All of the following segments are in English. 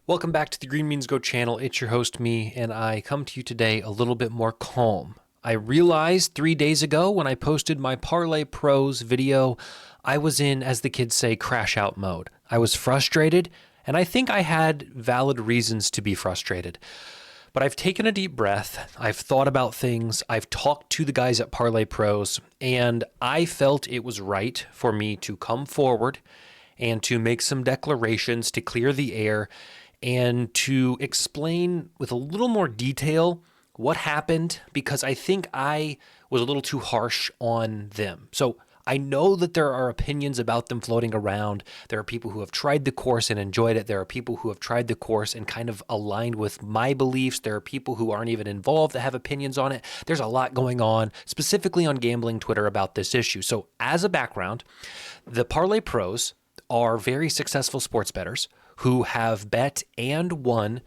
Welcome back to the Green Means Go channel. It's your host, me, and I come to you today a little bit more calm. I realized 3 days ago when I posted my Parlay Pros video, I was in, as the kids say, crash out mode. I was frustrated, and I think I had valid reasons to be frustrated. But I've taken a deep breath, I've thought about things, I've talked to the guys at Parlay Pros, and I felt it was right for me to come forward and to make some declarations to clear the air and to explain with a little more detail what happened, because I think I was a little too harsh on them. So I know that there are opinions about them floating around. There are people who have tried the course and enjoyed it. There are people who have tried the course and kind of aligned with my beliefs. There are people who aren't even involved that have opinions on it. There's a lot going on, specifically on gambling Twitter, about this issue. So as a background, the Parlay Pros are very successful sports bettors who have bet and won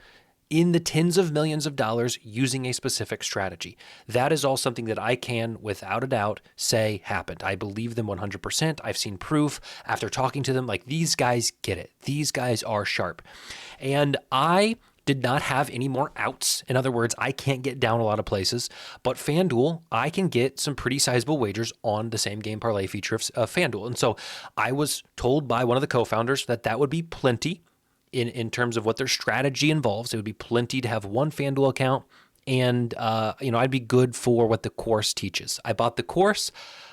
in the tens of millions of dollars using a specific strategy. That is all something that I can, without a doubt, say happened. I believe them 100%. I've seen proof after talking to them. Like, these guys get it. These guys are sharp. And I did not have any more outs. In other words, I can't get down a lot of places, but FanDuel, I can get some pretty sizable wagers on the same game parlay feature of FanDuel. And so I was told by one of the co-founders that that would be plenty in terms of what their strategy involves. It would be plenty to have one FanDuel account, and I'd be good for what the course teaches. I bought the course.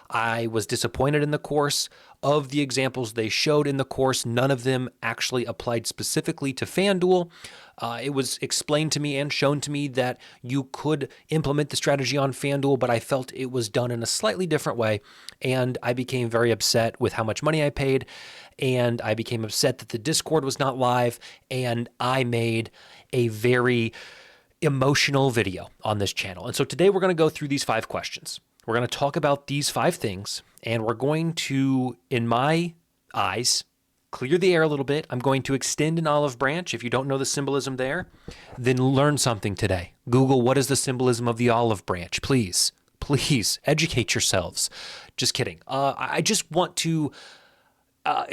I was disappointed in the course. Of the examples they showed in the course, none of them actually applied specifically to FanDuel. It was explained to me and shown to me that you could implement the strategy on FanDuel, but I felt it was done in a slightly different way, and I became very upset with how much money I paid, and I became upset that the Discord was not live, and I made a very emotional video on this channel. And so today we're going to go through these 5 questions. We're going to talk about these 5 things, and we're going to, in my eyes, clear the air a little bit. I'm going to extend an olive branch. If you don't know the symbolism there, then learn something today. Google, what is the symbolism of the olive branch? Please educate yourselves. Just kidding. I just want to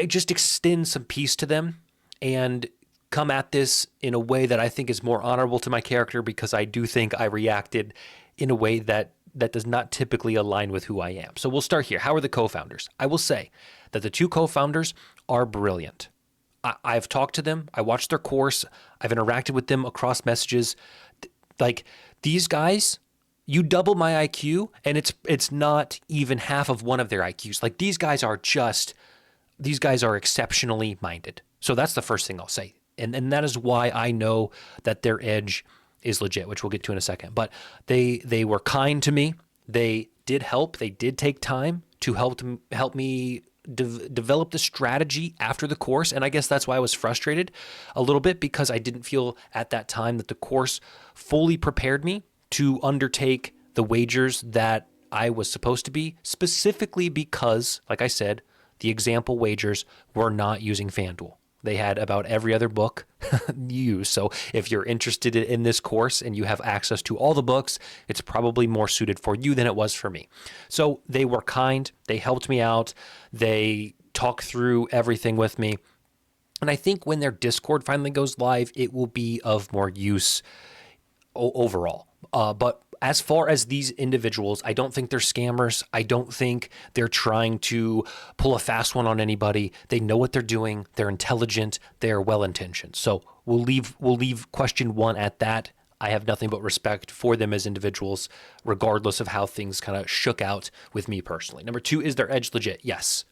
just extend some peace to them and come at this in a way that I think is more honorable to my character, because I do think I reacted in a way that does not typically align with who I am. So we'll start here. How are the co-founders? I will say that the 2 co-founders are brilliant. I've talked to them. I watched their course. I've interacted with them across messages. Like, these guys, you double my IQ, and it's not even half of one of their IQs. Like, these guys are exceptionally minded. So that's the first thing I'll say. And that is why I know that their edge is legit, which we'll get to in a second. But they were kind to me. They did help. They did take time to help me develop the strategy after the course. And I guess that's why I was frustrated a little bit, because I didn't feel at that time that the course fully prepared me to undertake the wagers that I was supposed to be, specifically because, like I said, the example wagers were not using FanDuel. They had about every other book used. So if you're interested in this course and you have access to all the books, it's probably more suited for you than it was for me. So they were kind. They helped me out. They talked through everything with me. And I think when their Discord finally goes live, it will be of more use overall. But as far as these individuals, I don't think they're scammers. I don't think they're trying to pull a fast one on anybody. They know what they're doing. They're intelligent. They're well-intentioned. So we'll leave question 1 at that. I have nothing but respect for them as individuals, regardless of how things kind of shook out with me personally. Number 2, is their edge legit? Yes.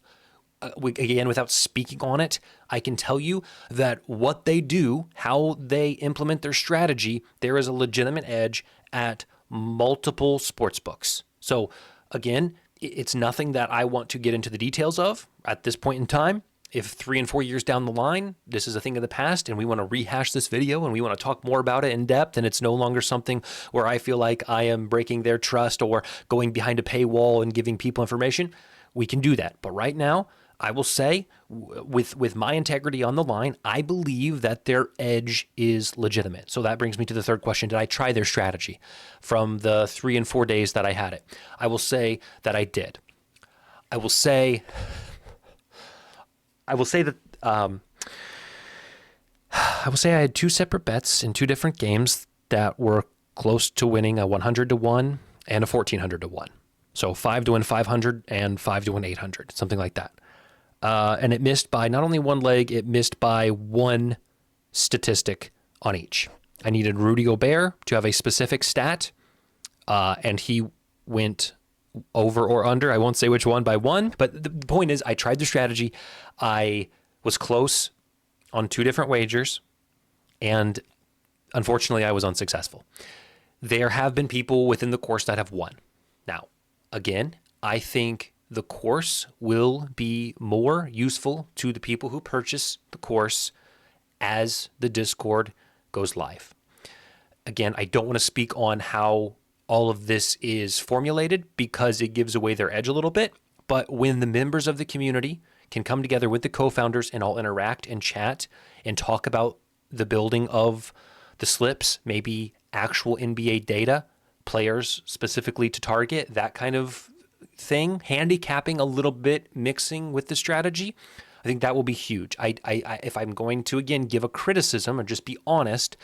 Again, without speaking on it, I can tell you that what they do, how they implement their strategy, there is a legitimate edge at multiple sports books. So again, it's nothing that I want to get into the details of at this point in time. If 3 and 4 years down the line, this is a thing of the past and we want to rehash this video and we want to talk more about it in depth, and it's no longer something where I feel like I am breaking their trust or going behind a paywall and giving people information, we can do that. But right now, I will say, with my integrity on the line, I believe that their edge is legitimate. So that brings me to the third question. Did I try their strategy from the 3 and 4 days that I had it? I will say that I did. I will say that I will say I had 2 separate bets in 2 different games that were close to winning, a 100 to 1 and a 1400 to 1. So 5 to win 500 and 5 to win 800, something like that. And it missed by not only one leg, it missed by one statistic on each. I needed Rudy Gobert to have a specific stat, and he went over or under. I won't say which one by one, but the point is I tried the strategy. I was close on 2 different wagers, and unfortunately I was unsuccessful. There have been people within the course that have won. Now, again, I think the course will be more useful to the people who purchase the course as the Discord goes live. Again, I don't want to speak on how all of this is formulated because it gives away their edge a little bit. But when the members of the community can come together with the co-founders and all interact and chat and talk about the building of the slips, maybe actual NBA data, players specifically to target, that kind of thing, handicapping a little bit, mixing with the strategy, I think that will be huge. I if I'm going to, again, give a criticism or just be honest,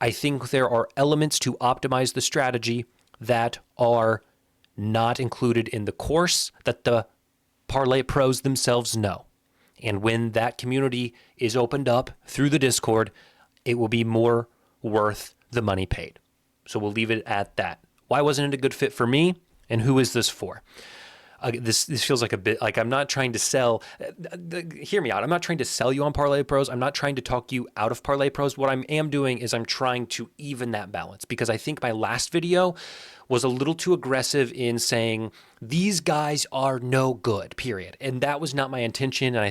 I think there are elements to optimize the strategy that are not included in the course that the Parlay Pros themselves know. And when that community is opened up through the Discord, it will be more worth the money paid. So we'll leave it at that. Why wasn't it a good fit for me? And who is this for? This feels like a bit like I'm not trying to sell. Hear me out. I'm not trying to sell you on Parlay Pros. I'm not trying to talk you out of Parlay Pros. What I am doing is I'm trying to even that balance, because I think my last video was a little too aggressive in saying these guys are no good, period. And that was not my intention. And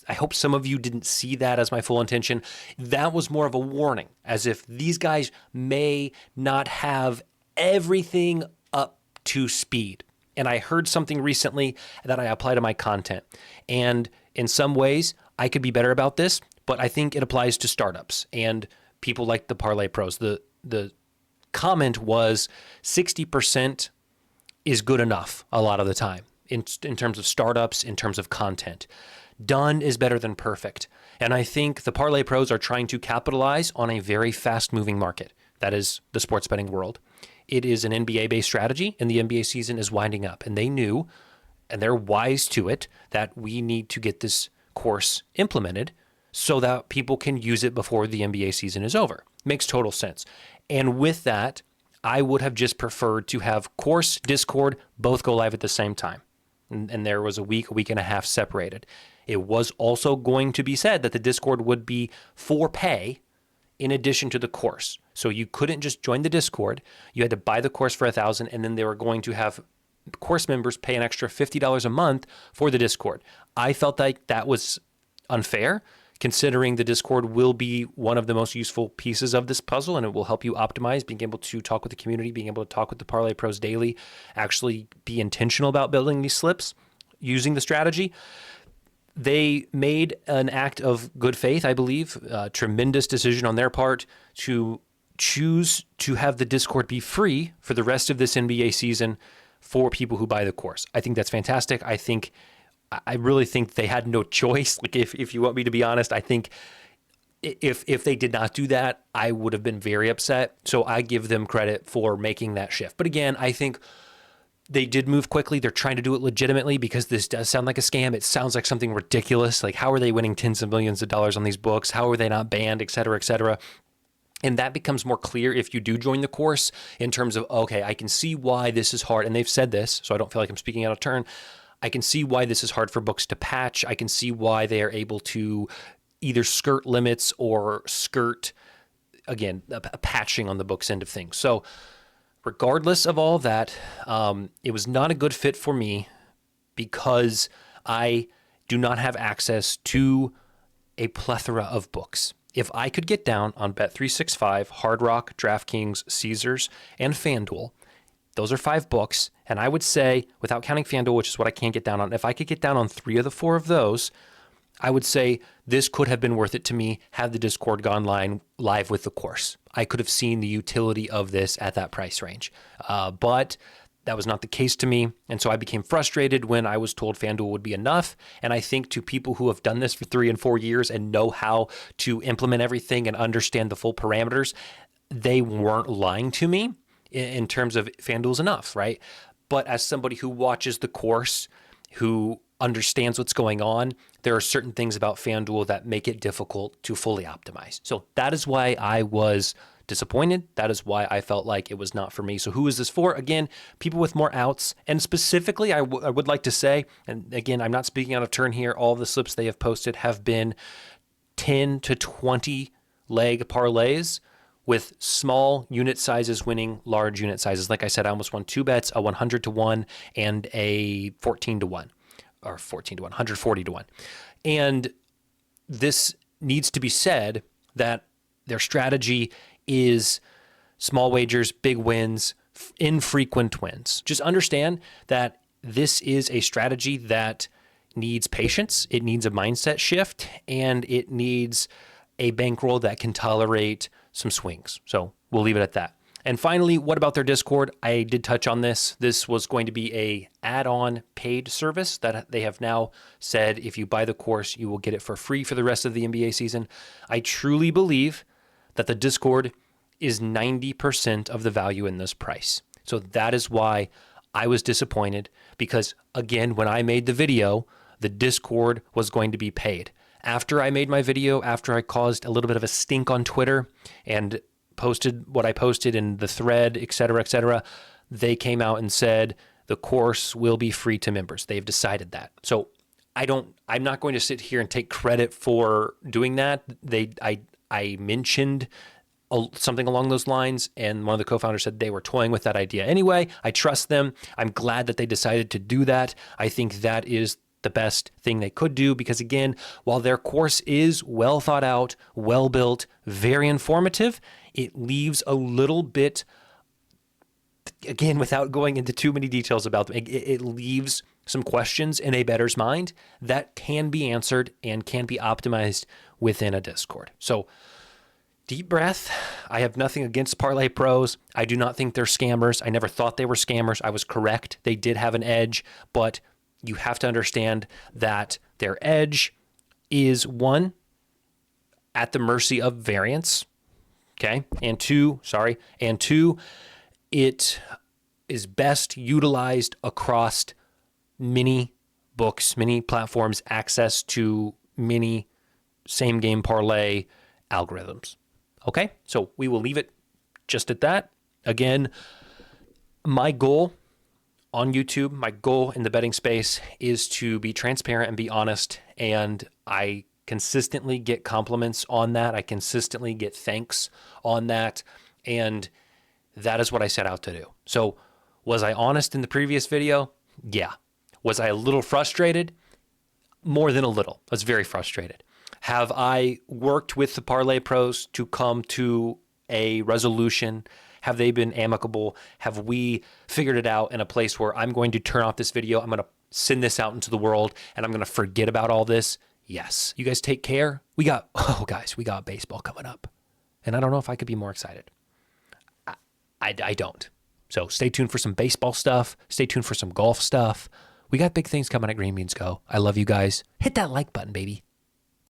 I hope some of you didn't see that as my full intention. That was more of a warning, as if these guys may not have everything up to speed. And I heard something recently that I apply to my content. And in some ways, I could be better about this, but I think it applies to startups and people like the Parlay Pros. The comment was 60% is good enough a lot of the time in terms of startups, in terms of content. Done is better than perfect. And I think the Parlay Pros are trying to capitalize on a very fast-moving market. That is the sports betting world. It is an NBA-based strategy, and the NBA season is winding up. And they knew, and they're wise to it, that we need to get this course implemented so that people can use it before the NBA season is over. Makes total sense. And with that, I would have just preferred to have course, Discord, both go live at the same time. And there was a week and a half separated. It was also going to be said that the Discord would be for pay in addition to the course. So you couldn't just join the Discord. You had to buy the course for $1,000, and then they were going to have course members pay an extra $50 a month for the Discord. I felt like that was unfair, considering the Discord will be one of the most useful pieces of this puzzle, and it will help you optimize, being able to talk with the community, being able to talk with the Parlay Pros daily, actually be intentional about building these slips, using the strategy. They made an act of good faith, I believe, a tremendous decision on their part to choose to have the Discord be free for the rest of this NBA season for people who buy the course. I think that's fantastic. I really think they had no choice. Like, if you want me to be honest, I think if they did not do that, I would have been very upset. So I give them credit for making that shift. But again, I think they did move quickly. They're trying to do it legitimately, because this does sound like a scam. It sounds like something ridiculous. Like, how are they winning tens of millions of dollars on these books? How are they not banned, et cetera, et cetera? And that becomes more clear if you do join the course, in terms of, okay, I can see why this is hard. And they've said this, so I don't feel like I'm speaking out of turn. I can see why this is hard for books to patch. I can see why they are able to either skirt limits or skirt, again, a patching on the book's end of things. So regardless of all that, it was not a good fit for me, because I do not have access to a plethora of books. If I could get down on Bet365, Hard Rock, DraftKings, Caesars, and FanDuel, those are 5 books, and I would say, without counting FanDuel, which is what I can't get down on, if I could get down on 3 of the 4 of those, I would say this could have been worth it to me had the Discord gone live with the course. I could have seen the utility of this at that price range. But That was not the case to me. And so I became frustrated when I was told FanDuel would be enough. And I think to people who have done this for 3 and 4 years and know how to implement everything and understand the full parameters, they weren't lying to me in terms of FanDuel's enough, right? But as somebody who watches the course, who understands what's going on, there are certain things about FanDuel that make it difficult to fully optimize. So that is why I was disappointed. That is why I felt like it was not for me. So who is this for? Again, people with more outs. And specifically, I would like to say, and again, I'm not speaking out of turn here, all the slips they have posted have been 10 to 20 leg parlays with small unit sizes winning large unit sizes. Like I said, I almost won 2 bets, a 100 to 1 and a 14 to 1, or 14 to 1, 140 to 1. And this needs to be said that their strategy is small wagers, big wins, infrequent wins. Just understand that this is a strategy that needs patience, it needs a mindset shift, and it needs a bankroll that can tolerate some swings. So we'll leave it at that. And finally, what about their Discord? I did touch on this. This was going to be a add-on paid service that they have now said if you buy the course, you will get it for free for the rest of the NBA season. I truly believe that the Discord is 90% of the value in this price. So that is why I was disappointed, because again, when I made the video, the Discord was going to be paid. After I made my video, after I caused a little bit of a stink on Twitter and posted what I posted in the thread, et cetera, they came out and said the course will be free to members. They've decided that. So I'm not going to sit here and take credit for doing that. I mentioned something along those lines, and one of the co-founders said they were toying with that idea. Anyway, I trust them. I'm glad that they decided to do that. I think that is the best thing they could do, because again, while their course is well thought out, well built, very informative, it leaves a little bit, again, without going into too many details about them, it leaves some questions in a bettor's mind that can be answered and can be optimized within a Discord. So deep breath. I have nothing against Parlay Pros. I do not think they're scammers. I never thought they were scammers. I was correct. They did have an edge, but you have to understand that their edge is, one, at the mercy of variance, okay? And two, it is best utilized across many books, many platforms, access to many same game parlay algorithms. Okay, so we will leave it just at that. Again, my goal on YouTube, my goal in the betting space is to be transparent and be honest, and I consistently get compliments on that. I consistently get thanks on that, and that is what I set out to do. So was I honest in the previous video? Yeah. Was I a little frustrated? More than a little. I was very frustrated. Have I worked with the Parlay Pros to come to a resolution? Have they been amicable? Have we figured it out in a place where I'm going to turn off this video, I'm going to send this out into the world, and I'm going to forget about all this? Yes. You guys take care. We got baseball coming up. And I don't know if I could be more excited. I don't. So stay tuned for some baseball stuff. Stay tuned for some golf stuff. We got big things coming at Green Beans Go. I love you guys. Hit that like button, baby.